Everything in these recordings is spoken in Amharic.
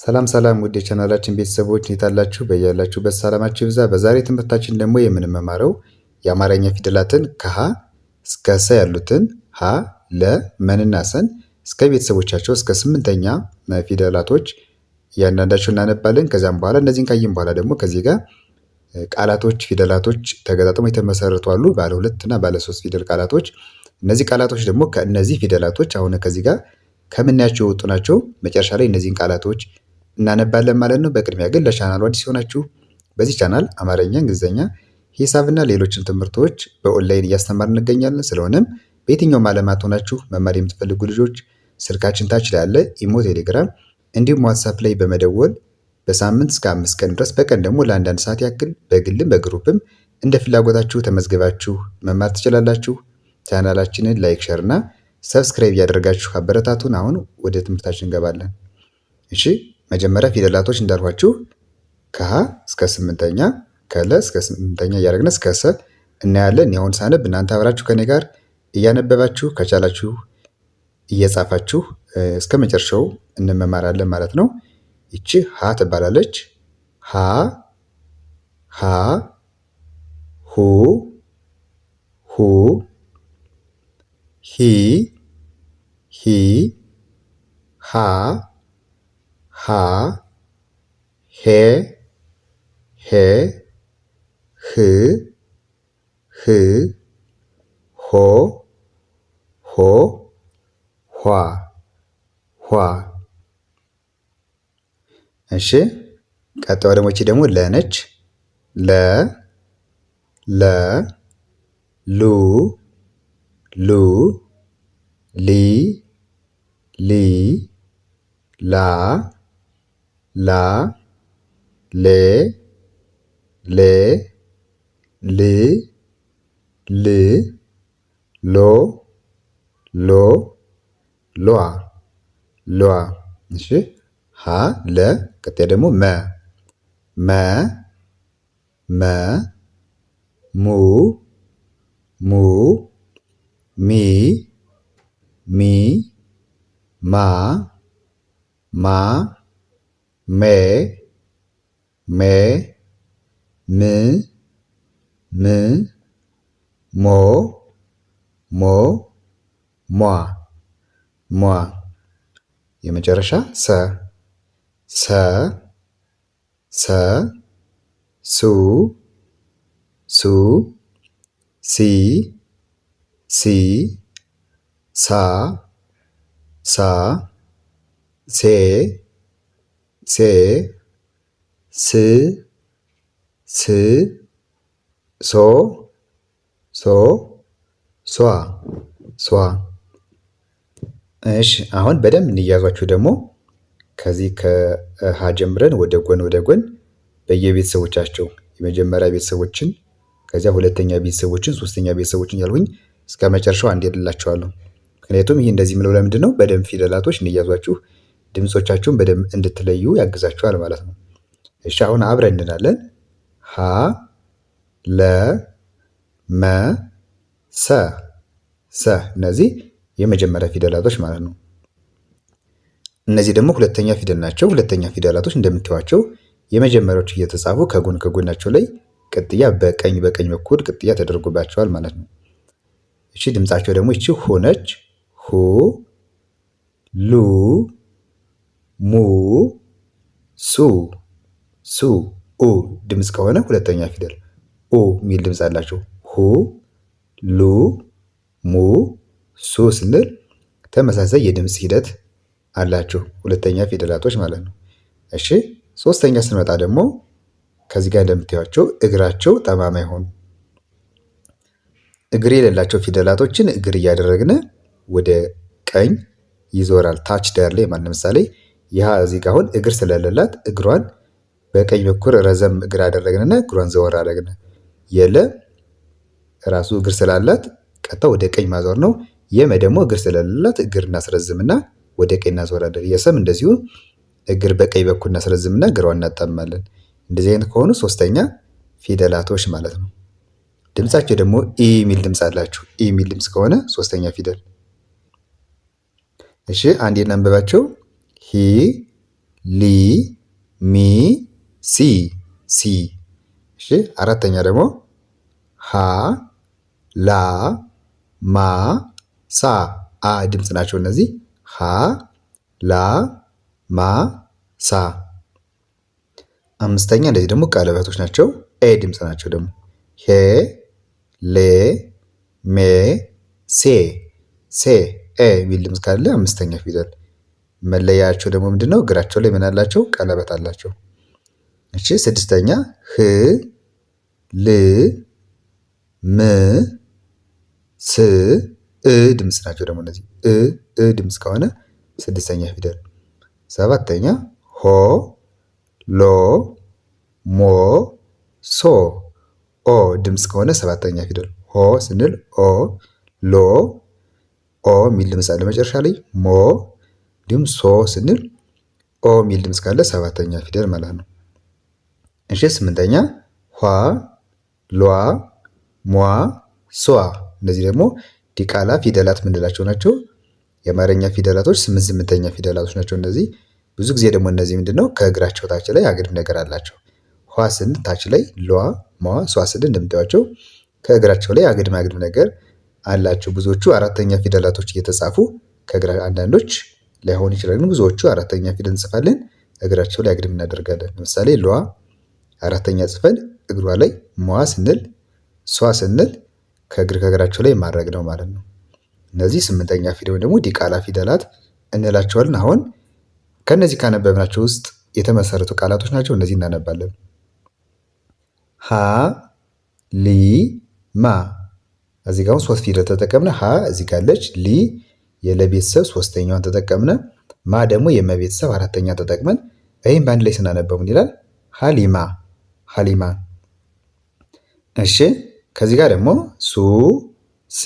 ሰላም ሰላም ውድ የቻናላችን ቤተሰቦች እንዴት አላችሁ? በያላችሁበት ሰላማችሁ ይብዛ። በዛሬ ትምህርታችን ደግሞ የምንመማረው የአማርኛ ፊደላትን ከሀ እስከ ሰ ያሉትን ሀ፣ ለ፣ መንና ሰን እስከ ቤተሰቦቻቸው እስከ 8ኛ ፊደላቶች እያንዳንዳቸው እናነባለን። ከዚያም በኋላ እነዚህን ካየን በኋላ ደግሞ ከዚህ ጋር ቃላቶች ፊደላቶች ተገጣጥመው የተመሰረቱ አሉ። ባለ 2 እና ባለ 3 ፊደል ቃላቶች። እነዚህ ቃላቶች ደግሞ ከእነዚህ ፊደላቶች አሁን ከዚህ ጋር ከምናያቸው የወጡ ናቸው። መጨረሻ ላይ እነዚህን ቃላቶች እናነባለን ማለት ነው። በቅድሚያ ግን ለቻናሉ አዲስ ሆናችሁ በዚህ ቻናል አማርኛ፣ እንግሊዝኛ፣ ሂሳብና ሌሎችን ትምህርቶች በኦንላይን እያስተማር እንገኛለን። ስለሆነም በየትኛውም ዓለማት ሆናችሁ መማር የምትፈልጉ ልጆች ስልካችን ታች ላይ ያለ ኢሞ፣ ቴሌግራም እንዲሁም ዋትሳፕ ላይ በመደወል በሳምንት እስከ 5 ቀን ድረስ በቀን ደግሞ ለአንዳንድ ሰዓት ያክል በግልም በግሩፕም እንደ ፍላጎታችሁ ተመዝግባችሁ መማር ትችላላችሁ። ቻናላችንን ላይክ፣ ሸር እና ሰብስክራይብ እያደረጋችሁ አበረታቱን። አሁን ወደ ትምህርታችን እንገባለን። እሺ መጀመሪያ ፊደላቶች እንዳልኋችሁ ከሀ እስከ 8ኛ ከለ እስከ 8ኛ እያደረግን እስከ ሰ እናያለን። አሁን ሳነብ እናንተ አብራችሁ ከኔ ጋር እያነበባችሁ ከቻላችሁ እየጻፋችሁ እስከ መጨረሻው እንመማራለን ማለት ነው። ይቺ ሀ ትባላለች። ሀ ሀ ሁ ሁ ሂ ሂ ሃ ሃ ሄ ሄ ህ ህ ሆ ሆ ኋ ኋ። እሺ ቀጣዩ ደግሞ እቺ ደግሞ ለ ነች። ለ ለ ሉ ሉ ሊ ሊ ላ ላ ሌ ሌ ል ል ሎ ሎ ሏ ሏ። እሺ ሀ ለ ቀጣይ ደግሞ መ መ መ ሙ ሙ ሚ ሚ ማ ማ ሜ ሜ ም ም ሞ ሞ ሟ ሟ። የመጨረሻ ሰ ሰ ሰ ሱ ሱ ሲ ሲ ሳ ሳ ሴ ሴ ስ ስ ሶ ሶ ሷ ሷ። እሺ አሁን በደንብ እንያዟችሁ ደግሞ ከዚህ ከሀ ጀምረን ወደ ጎን በየቤተሰቦቻቸው የመጀመሪያ ቤተሰቦችን ከዚያ ሁለተኛ ቤተሰቦችን ሶስተኛ ቤተሰቦችን ያልሁኝ እስከ መጨረሻው አንድ ልላችኋለሁ። ምክንያቱም ይህ እንደዚህ ምለው ለምንድን ነው? በደንብ ፊደላቶች እንያዟችሁ ድምጾቻችሁን በደንብ እንድትለዩ ያግዛችኋል ማለት ነው። እሺ አሁን አብረን እንላለን። ሀ ለ መ ሰ ሰ። እነዚህ የመጀመሪያ ፊደላቶች ማለት ነው። እነዚህ ደግሞ ሁለተኛ ፊደል ናቸው። ሁለተኛ ፊደላቶች እንደምታዩዋቸው የመጀመሪያዎቹ እየተጻፉ ከጎናቸው ላይ ቅጥያ በቀኝ በኩል ቅጥያ ተደርጎባቸዋል ማለት ነው። እሺ ድምጻቸው ደግሞ ይቺ ሁ ነች። ሁ ሉ ሙ ሱ ሱ ኡ ድምጽ ከሆነ ሁለተኛ ፊደል ኡ የሚል ድምጽ አላቸው። ሁ ሉ ሙ ሱ ስንል ተመሳሳይ የድምጽ ሂደት አላቸው ሁለተኛ ፊደላቶች ማለት ነው። እሺ ሶስተኛ ስንመጣ ደግሞ ከዚህ ጋር እንደምታዩቸው እግራቸው ጠማማ ይሆኑ እግር የሌላቸው ፊደላቶችን እግር እያደረግን ወደ ቀኝ ይዞራል። ታች ዳር ላይ ማለት ለምሳሌ ይህ እዚህ ጋር አሁን እግር ስለሌላት እግሯን በቀኝ በኩል ረዘም እግር አደረግንና እግሯን ዘወር አደረግን። የለ ራሱ እግር ስላላት ቀጥታ ወደ ቀኝ ማዞር ነው። የመ ደግሞ እግር ስለሌላት እግር እናስረዝምና ወደ ቀኝ እናዞራለን። የሰም እንደዚሁ እግር በቀኝ በኩል እናስረዝምና እግሯን እናጣምማለን። እንደዚህ አይነት ከሆኑ ሶስተኛ ፊደላቶች ማለት ነው። ድምጻቸው ደግሞ ኢ የሚል ድምጽ አላቸው። ኢ የሚል ድምጽ ከሆነ ሶስተኛ ፊደል። እሺ አንዴ እናንብባቸው። ሂ ሊ ሚ ሲ ሲ። እሺ አራተኛ ደግሞ ሀ ላ ማ ሳ አ ድምፅ ናቸው እነዚህ። ሀ ላ ማ ሳ። አምስተኛ እንደዚህ ደግሞ ቀለበቶች ናቸው። ኤ ድምፅ ናቸው ደግሞ ሄ ሌ ሜ ሴ ሴ ኤ የሚል ድምፅ ካለ አምስተኛ ፊደል። መለያቸው ደግሞ ምንድነው? እግራቸው ላይ ምን አላቸው? ቀለበት አላቸው። እሺ ስድስተኛ ህ ል ም ስ እ ድምፅ ናቸው ደግሞ እነዚህ እ ድምፅ ከሆነ ስድስተኛ ፊደል። ሰባተኛ ሆ ሎ ሞ ሶ ኦ ድምፅ ከሆነ ሰባተኛ ፊደል። ሆ ስንል ኦ፣ ሎ ኦ የሚል ድምፅ አለ መጨረሻ ላይ፣ ሞ እንዲሁም ሶ ስንል ኦ የሚል ድምፅ ካለ ሰባተኛ ፊደል ማለት ነው። እሺ ስምንተኛ ኋ ሏ ሟ ሷ እነዚህ ደግሞ ዲቃላ ፊደላት ምንላቸው ናቸው? የአማርኛ ፊደላቶች ስምንተኛ ፊደላቶች ናቸው እነዚህ። ብዙ ጊዜ ደግሞ እነዚህ ምንድነው ከእግራቸው ታች ላይ አግድም ነገር አላቸው። ኋ ስንል ታች ላይ፣ ሏ ሟ ሷ ስንል እንደምታዩቸው ከእግራቸው ላይ አግድም ነገር አላቸው። ብዙዎቹ አራተኛ ፊደላቶች እየተጻፉ ከእግራ አንዳንዶች ላይሆን ይችላል፣ ግን ብዙዎቹ አራተኛ ፊደል እንጽፋለን እግራቸው ላይ አግድም እናደርጋለን። ለምሳሌ ሏ አራተኛ ጽፈን እግሯ ላይ፣ ሟ ስንል ሷ ስንል ከእግራቸው ላይ ማድረግ ነው ማለት ነው። እነዚህ ስምንተኛ ፊደል ደግሞ ዲቃላ ፊደላት እንላቸዋለን። አሁን ከነዚህ ካነበብናቸው ውስጥ የተመሰረቱ ቃላቶች ናቸው። እነዚህ እናነባለን። ሀ ሊ ማ እዚህ ጋር ሶስት ፊደል ተጠቀምነ። ሀ እዚህ ጋር አለች። ሊ የለቤተሰብ ሶስተኛዋን ተጠቀምነ። ማ ደግሞ የመቤተሰብ አራተኛ ተጠቅመን ይህም በአንድ ላይ ስናነበው ምን ይላል? ሀሊማ ሀሊማ። እሺ ከዚህ ጋር ደግሞ ሱ ስ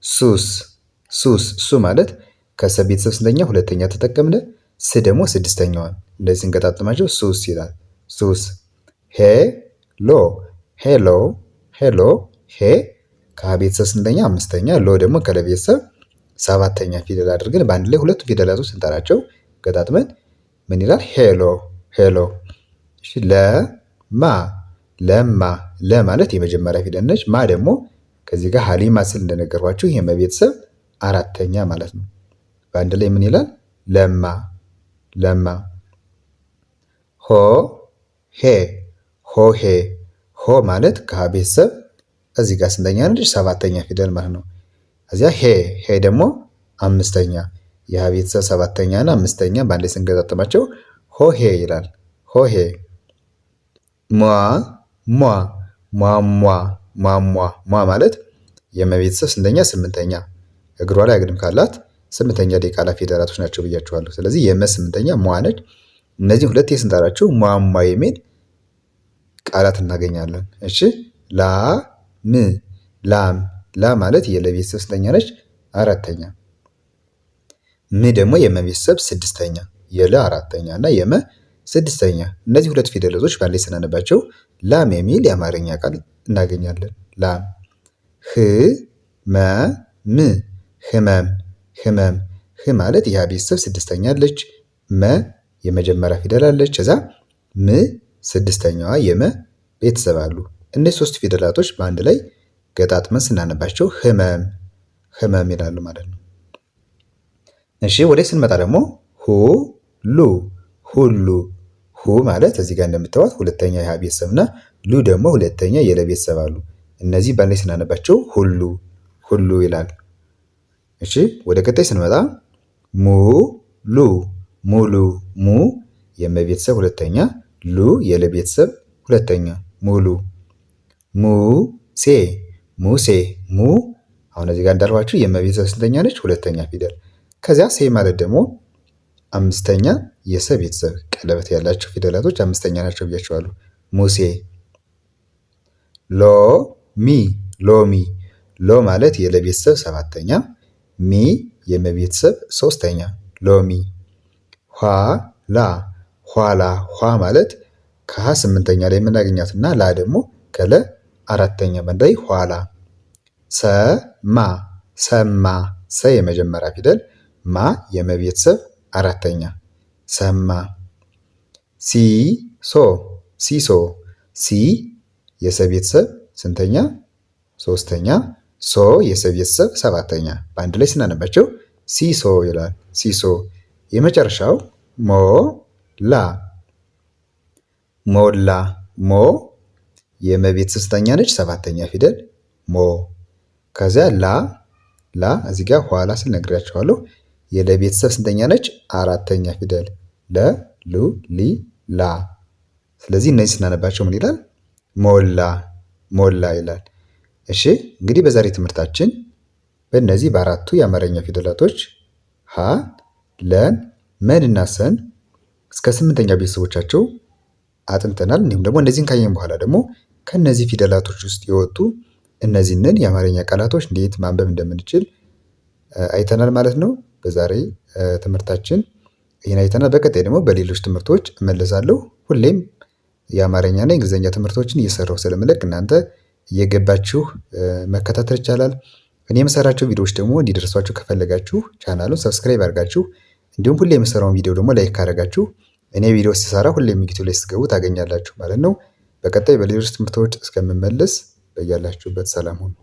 ሱስ ሱስ ሱ ማለት ከሰ ቤተሰብ ስንተኛ ሁለተኛ ተጠቀምነ። ስ ደግሞ ስድስተኛዋን እንደዚህ ስንገጣጥማቸው ሱስ ይላል። ሱስ። ሄ ሎ ሄሎ ሄሎ ሄ ከቤተሰብ ስንተኛ አምስተኛ፣ ሎ ደግሞ ከለቤተሰብ ሰባተኛ ፊደል አድርገን በአንድ ላይ ሁለቱ ፊደላቶች ስንጠራቸው ገጣጥመን ምን ይላል? ሄሎ ሄሎ። እሺ ለማ ለማ ለ ማለት የመጀመሪያ ፊደል ነች። ማ ደግሞ ከዚህ ጋር ሀሊማ ስል እንደነገርኳችሁ ይሄ በቤተሰብ አራተኛ ማለት ነው። በአንድ ላይ ምን ይላል? ለማ ለማ። ሆ ሄ ሆ ሄ ሆ ማለት ከቤተሰብ እዚህ ጋር ስንተኛ ነች? ሰባተኛ ፊደል ማለት ነው። እዚያ ሄ ሄ ደግሞ አምስተኛ፣ የሀ ቤተሰብ ሰባተኛ እና አምስተኛ በአንድ ላይ ስንገጣጥማቸው ሆ ሄ ይላል። ሆ ሄ። ሟ ሟ ሟሟ ሟሟ ሟ ማለት የመቤተሰብ ስንተኛ? ስምንተኛ። እግሯ ላይ አግድም ካላት ስምንተኛ ዲቃላ ፊደላቶች ናቸው ብያቸዋለሁ። ስለዚህ የመ ስምንተኛ ሟ ነች። እነዚህ ሁለቴ ስንጠራቸው ሟሟ የሚል ቃላት እናገኛለን። እሺ ላ ም ላም ላ ማለት የለቤተሰብ ስንተኛ ነች? አራተኛ። ም ደግሞ የመቤተሰብ ስድስተኛ፣ የለ አራተኛ እና የመ ስድስተኛ። እነዚህ ሁለት ፊደላቶች በአንድ ላይ ስናነባቸው ላም የሚል የአማርኛ ቃል እናገኛለን። ላም። ህ መ ም ህመም ህመም። ህ ማለት የሀ ቤተሰብ ስድስተኛ አለች። መ የመጀመሪያ ፊደል አለች። ከዛ ም ስድስተኛዋ የመ ቤተሰብ አሉ። እነዚህ ሶስት ፊደላቶች በአንድ ላይ ገጣጥመን ስናነባቸው ህመም ህመም ይላሉ ማለት ነው። እሺ ወደ ስንመጣ ደግሞ ሁሉ ሁሉ። ሁ ማለት እዚህ ጋር እንደምታዩት ሁለተኛ የሀ ቤተሰብ እና ሉ ደግሞ ሁለተኛ የለ ቤተሰብ አሉ። እነዚህ በአንድ ላይ ስናነባቸው ሁሉ ሁሉ ይላል። እሺ ወደ ቀጣይ ስንመጣ ሙሉ ሙሉ። ሙ የመቤተሰብ ሁለተኛ፣ ሉ የለቤተሰብ ሁለተኛ ሙሉ። ሙሴ ሙሴ ሙ አሁን እዚህ ጋር እንዳልኳችሁ የመቤተሰብ ስንተኛ ነች? ሁለተኛ ፊደል። ከዚያ ሴ ማለት ደግሞ አምስተኛ የሰ ቤተሰብ ቀለበት ያላቸው ፊደላቶች አምስተኛ ናቸው ብያቸዋለሁ። ሙሴ። ሎሚ ሎሚ ሎ ማለት የለቤተሰብ ሰባተኛ፣ ሚ የመቤተሰብ ሶስተኛ ሎሚ። ኋላ ኋላ ኋ ማለት ከሀ ስምንተኛ ላይ የምናገኛትና ላ ደግሞ ከለ አራተኛ በንዳይ ኋላ። ሰማ ሰማ ሰ የመጀመሪያ ፊደል፣ ማ የመቤተሰብ አራተኛ ሰማ ሲሶ ሲሶ ሲ የሰ ቤተሰብ ስንተኛ? ሶስተኛ። ሶ የሰ ቤተሰብ ሰባተኛ። በአንድ ላይ ስናነባቸው ሲሶ ይላል። ሲሶ። የመጨረሻው ሞላ ሞላ ሞ የመቤተሰብ ስንተኛ ነች? ሰባተኛ ፊደል ሞ። ከዚያ ላ እዚህ ጋር ኋላ ስል ነግሬያቸዋለሁ። የለቤተሰብ ስንተኛ ነች? አራተኛ ፊደል ለ ሉ ሊ ላ። ስለዚህ እነዚህ ስናነባቸው ምን ይላል? ሞላ ሞላ ይላል። እሺ እንግዲህ በዛሬ ትምህርታችን በእነዚህ በአራቱ የአማርኛ ፊደላቶች ሀ፣ ለን፣ መን እና ሰን እስከ ስምንተኛ ቤተሰቦቻቸው አጥንተናል። እንዲሁም ደግሞ እነዚህን ካየን በኋላ ደግሞ ከነዚህ ፊደላቶች ውስጥ የወጡ እነዚህንን የአማርኛ ቃላቶች እንዴት ማንበብ እንደምንችል አይተናል ማለት ነው። በዛሬ ትምህርታችን ይህን አይተናል። በቀጣይ ደግሞ በሌሎች ትምህርቶች እመለሳለሁ። ሁሌም የአማርኛና የእንግሊዝኛ ትምህርቶችን እየሰራሁ ስለምለቅ እናንተ እየገባችሁ መከታተል ይቻላል። እኔ የምሰራቸው ቪዲዮዎች ደግሞ እንዲደርሷችሁ ከፈለጋችሁ ቻናሉን ሰብስክራይብ አድርጋችሁ እንዲሁም ሁሌ የምሰራውን ቪዲዮ ደግሞ ላይክ ካደረጋችሁ እኔ ቪዲዮ ሲሰራ ሁሌም ዩቲዩብ ላይ ስትገቡ ታገኛላችሁ ማለት ነው። በቀጣይ በሌሎች ትምህርቶች እስከምመለስ በያላችሁበት ሰላም ሁኑ።